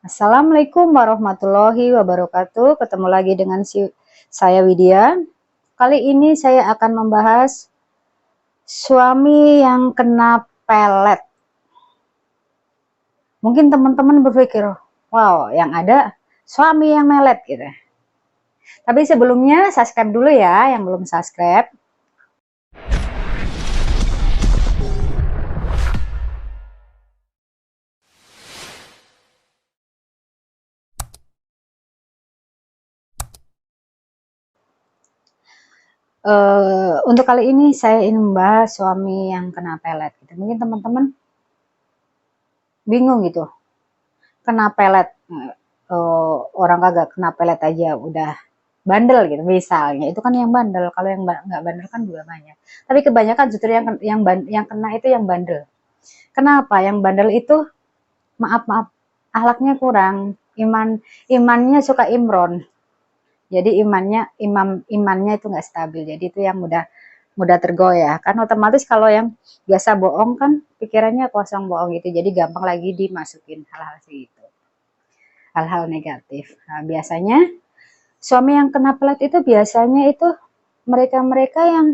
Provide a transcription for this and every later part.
Assalamualaikum warahmatullahi wabarakatuh. Ketemu lagi dengan saya Widya. Kali ini saya akan membahas suami yang kena pelet. Mungkin teman-teman berpikir, wow, yang ada suami yang melet gitu. Tapi sebelumnya subscribe dulu ya, yang belum subscribe. Untuk kali ini saya ingin membahas suami yang kena pelet. Gitu. Mungkin teman-teman bingung gitu, kena pelet. Orang kagak kena pelet aja udah bandel gitu misalnya, itu kan yang bandel. Kalau yang nggak bandel kan juga banyak, tapi kebanyakan justru yang kena itu yang bandel. Kenapa yang bandel itu? Maaf, akhlaknya kurang, imannya suka imron, jadi imannya itu nggak stabil, jadi itu yang mudah mudah tergoyah kan. Otomatis kalau yang biasa bohong kan pikirannya kosong bohong gitu, jadi gampang lagi dimasukin hal-hal segitu, hal-hal negatif. Nah, biasanya suami yang kena pelet itu biasanya itu mereka-mereka yang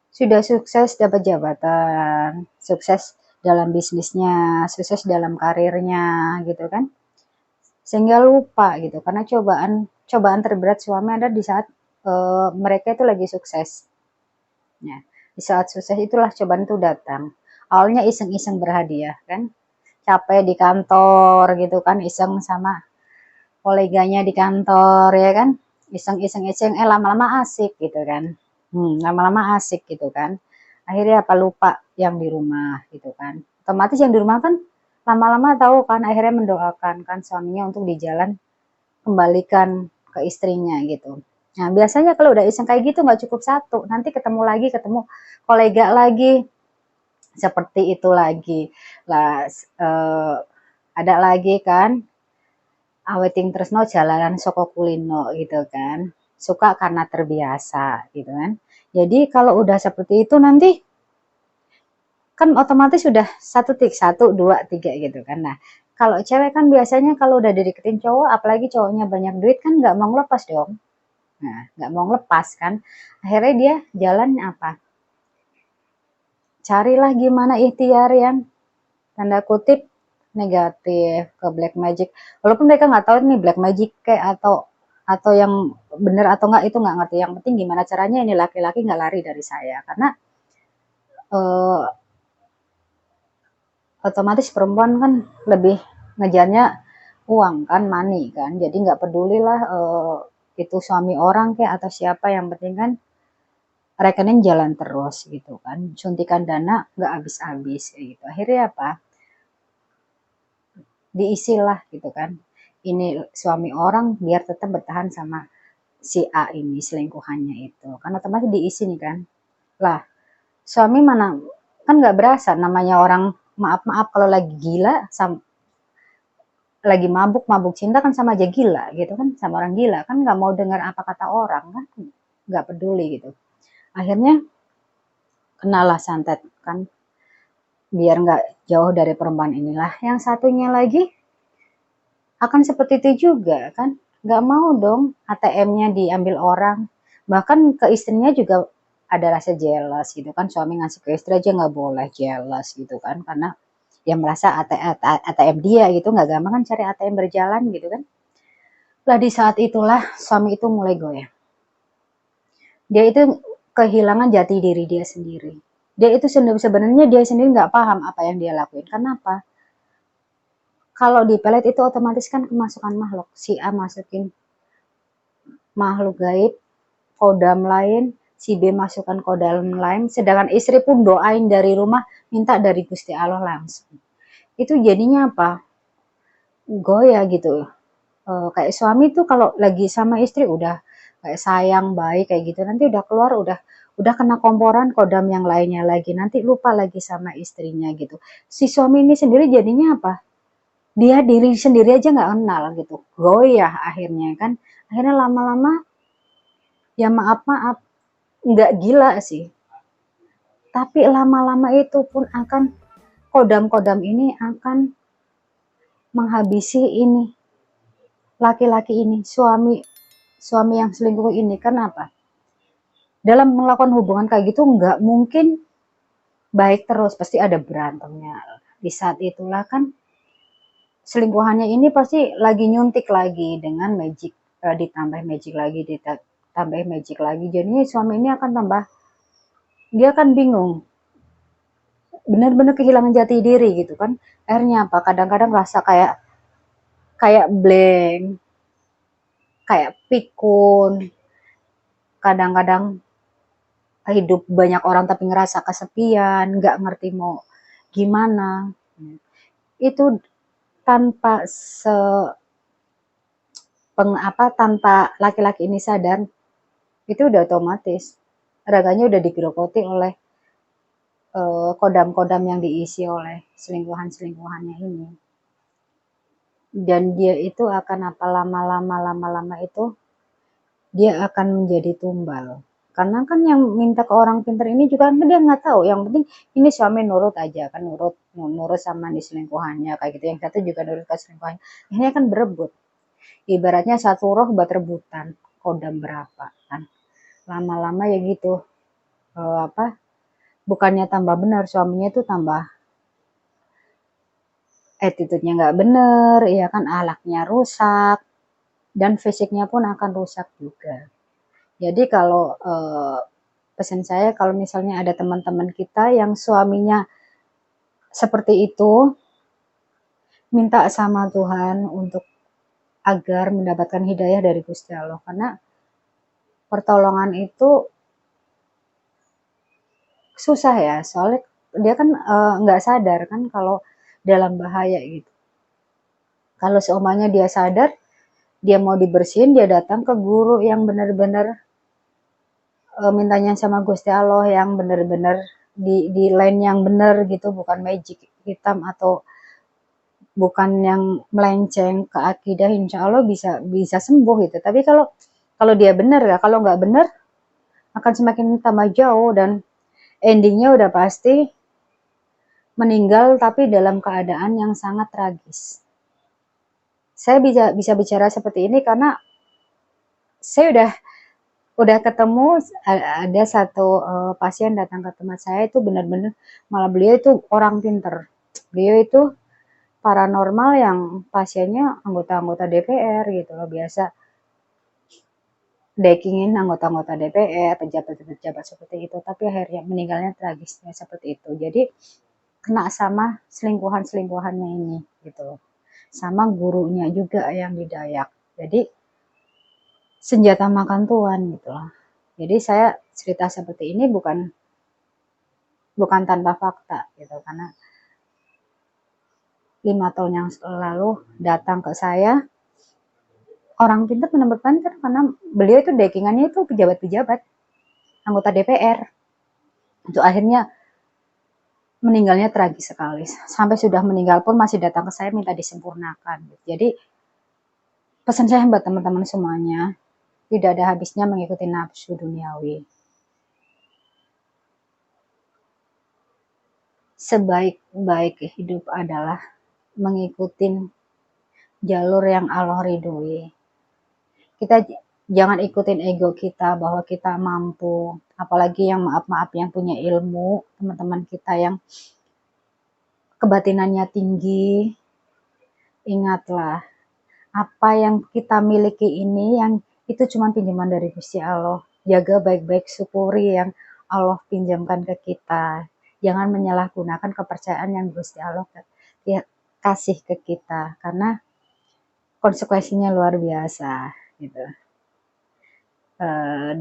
sudah sukses dapat jabatan, sukses dalam bisnisnya, sukses dalam karirnya gitu kan. Sehingga lupa gitu, karena cobaan terberat suami ada di saat mereka itu lagi sukses. Ya, di saat sukses itulah cobaan itu datang. Awalnya iseng-iseng berhadiah kan, capek di kantor gitu kan, iseng sama koleganya di kantor ya kan, iseng-iseng lama-lama asik gitu kan. Lama-lama asik gitu kan. Akhirnya apa, lupa yang di rumah gitu kan. Otomatis yang di rumah kan lama-lama tahu kan, akhirnya mendoakan kan suaminya untuk di jalan kembalikan ke istrinya gitu. Nah, biasanya kalau udah iseng kayak gitu nggak cukup satu, nanti ketemu lagi, ketemu kolega lagi, seperti itu lagi. Lah, ada lagi kan, aweting tresno jalanan soko kulino gitu kan. Suka karena terbiasa gitu kan. Jadi kalau udah seperti itu nanti kan otomatis sudah satu tik, satu, dua, tiga gitu kan. Nah, kalau cewek kan biasanya kalau udah dideketin cowok, apalagi cowoknya banyak duit kan nggak mau ngelepas dong. Nah, nggak mau ngelepas kan. Akhirnya dia jalan apa? Carilah gimana ikhtiar yang tanda kutip negatif, ke black magic. Walaupun mereka nggak tahu ini black magic kayak atau yang bener atau enggak, itu nggak ngerti. Yang penting gimana caranya ini laki-laki nggak lari dari saya, karena eh, otomatis perempuan kan lebih ngejarnya uang kan, money kan, jadi nggak pedulilah itu suami orang kayak atau siapa, yang penting kan rekening jalan terus gitu kan, suntikan dana nggak habis-habis gitu. Akhirnya apa, diisilah gitu kan, ini suami orang biar tetap bertahan sama si A ini, selingkuhannya itu kan, otomatis diisi nih kan. Lah, suami mana kan nggak berasa, namanya orang, maaf kalau lagi gila sama lagi mabuk cinta kan sama aja gila gitu kan, sama orang gila kan nggak mau dengar apa kata orang kan, nggak peduli gitu. Akhirnya kenalah santet kan, biar nggak jauh dari perempuan inilah. Yang satunya lagi akan seperti itu juga kan, nggak mau dong ATM-nya diambil orang. Bahkan ke istrinya juga ada rasa jealous gitu kan, suami ngasih ke istri aja nggak boleh jealous gitu kan, karena dia merasa ATM dia gitu, nggak gampang kan cari ATM berjalan gitu kan. Lah, di saat itulah suami itu mulai goyah. Dia itu kehilangan jati diri dia sendiri. Dia itu sebenarnya dia sendiri nggak paham apa yang dia lakuin. Kenapa? Kalau di pelet itu otomatis kan kemasukan makhluk. Si A masukin makhluk gaib, kodam lain, si B masukkan kodam lain, sedangkan istri pun doain dari rumah, minta dari Gusti Allah langsung. Itu jadinya apa? Goyah gitu. Kayak suami tuh kalau lagi sama istri udah kayak sayang baik kayak gitu, nanti udah keluar udah kena komporan kodam yang lainnya lagi, nanti lupa lagi sama istrinya gitu. Si suami ini sendiri jadinya apa, dia diri sendiri aja nggak kenal gitu, goyah akhirnya kan. Akhirnya lama-lama ya, maaf nggak gila sih, tapi lama-lama itu pun akan kodam-kodam ini akan menghabisi ini laki-laki ini, suami yang selingkuh ini. Kenapa? Dalam melakukan hubungan kayak gitu nggak mungkin baik terus, pasti ada berantemnya. Di saat itulah kan selingkuhannya ini pasti lagi nyuntik lagi dengan magic, ditambah magic lagi, ditambah magic lagi. Jadinya suami ini akan tambah, dia akan bingung, benar-benar kehilangan jati diri gitu kan. Akhirnya apa? Kadang-kadang rasa kayak kayak blank, kayak pikun. Kadang-kadang hidup banyak orang tapi ngerasa kesepian, nggak ngerti mau gimana. Itu tanpa tanpa laki-laki ini sadar, itu udah otomatis raganya udah digerogoti oleh kodam-kodam yang diisi oleh selingkuhan-selingkuhannya ini. Dan dia itu akan apa, lama-lama itu dia akan menjadi tumbal. Karena kan yang minta ke orang pintar ini juga kan dia nggak tahu. Yang penting ini suami nurut aja kan, nurut sama di selingkuhannya kayak gitu. Yang satu juga nurut ke selingkuhannya. Ini akan berebut. Ibaratnya satu roh buat rebutan. Kodam berapa kan? Lama-lama ya gitu. Bukannya tambah benar, suaminya itu tambah attitude-nya nggak bener, ya kan, akhlaknya rusak, dan fisiknya pun akan rusak juga. Jadi kalau pesan saya, kalau misalnya ada teman-teman kita yang suaminya seperti itu, minta sama Tuhan untuk agar mendapatkan hidayah dari Gusti Allah, karena pertolongan itu susah ya, soalnya dia kan nggak sadar kan kalau dalam bahaya gitu. Kalau seumanya dia sadar, dia mau dibersihin, dia datang ke guru yang benar-benar mintanya sama Gusti Allah, yang benar-benar di line yang benar gitu, bukan magic hitam atau bukan yang melenceng ke akidah. Insya Allah bisa bisa sembuh gitu. Tapi kalau kalau dia benar ya, kalau nggak benar akan semakin tambah jauh, dan endingnya udah pasti meninggal tapi dalam keadaan yang sangat tragis. Saya bisa bicara seperti ini karena saya udah ketemu, ada satu pasien datang ke tempat saya itu benar-benar, malah beliau itu orang pinter. Beliau itu paranormal yang pasiennya anggota-anggota DPR gitu loh, biasa dekingin anggota-anggota DPR, pejabat-pejabat seperti itu, tapi akhirnya meninggalnya tragisnya seperti itu. Jadi kena sama selingkuhannya ini gitu loh. Sama gurunya juga yang didayak. Jadi senjata makan tuan gitu loh. Jadi saya cerita seperti ini bukan tanpa fakta gitu, karena 5 tahun yang lalu datang ke saya orang pintar mendapat pintar, karena beliau itu dekingannya itu pejabat-pejabat anggota DPR. Itu akhirnya meninggalnya tragis sekali. Sampai sudah meninggal pun masih datang ke saya minta disempurnakan. Jadi pesan saya buat teman-teman semuanya, tidak ada habisnya mengikuti nafsu duniawi. Sebaik-baik hidup adalah mengikuti jalur yang Allah ridhoi. Kita jangan ikutin ego kita bahwa kita mampu, apalagi yang maaf-maaf yang punya ilmu, teman-teman kita yang kebatinannya tinggi. Ingatlah, apa yang kita miliki ini yang itu cuma pinjaman dari Gusti Allah. Jaga baik-baik, syukuri yang Allah pinjamkan ke kita. Jangan menyalahgunakan kepercayaan yang Gusti Allah kasih ke kita, karena konsekuensinya luar biasa gitu.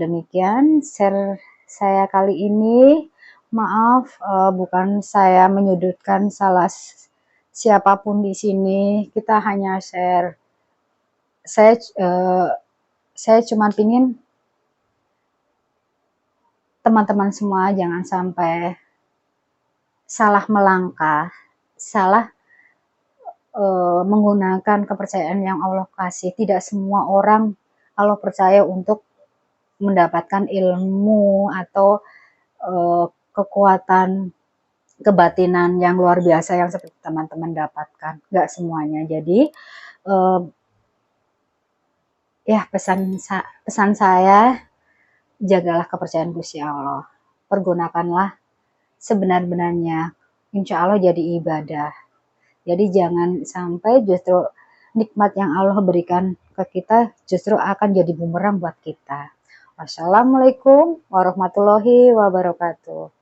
Demikian share saya kali ini. Maaf, bukan saya menyudutkan salah siapapun di sini. Kita hanya share. Saya cuma pingin teman-teman semua jangan sampai salah melangkah, salah menggunakan kepercayaan yang Allah kasih. Tidak semua orang Allah percaya untuk mendapatkan ilmu atau kekuatan kebatinan yang luar biasa yang seperti teman-teman dapatkan. Nggak semuanya. Jadi eh, ya pesan saya, jagalah kepercayaan Gusti Allah. Pergunakanlah sebenar-benarnya. Insya Allah jadi ibadah. Jadi jangan sampai justru nikmat yang Allah berikan ke kita justru akan jadi bumerang buat kita. Wassalamualaikum warahmatullahi wabarakatuh.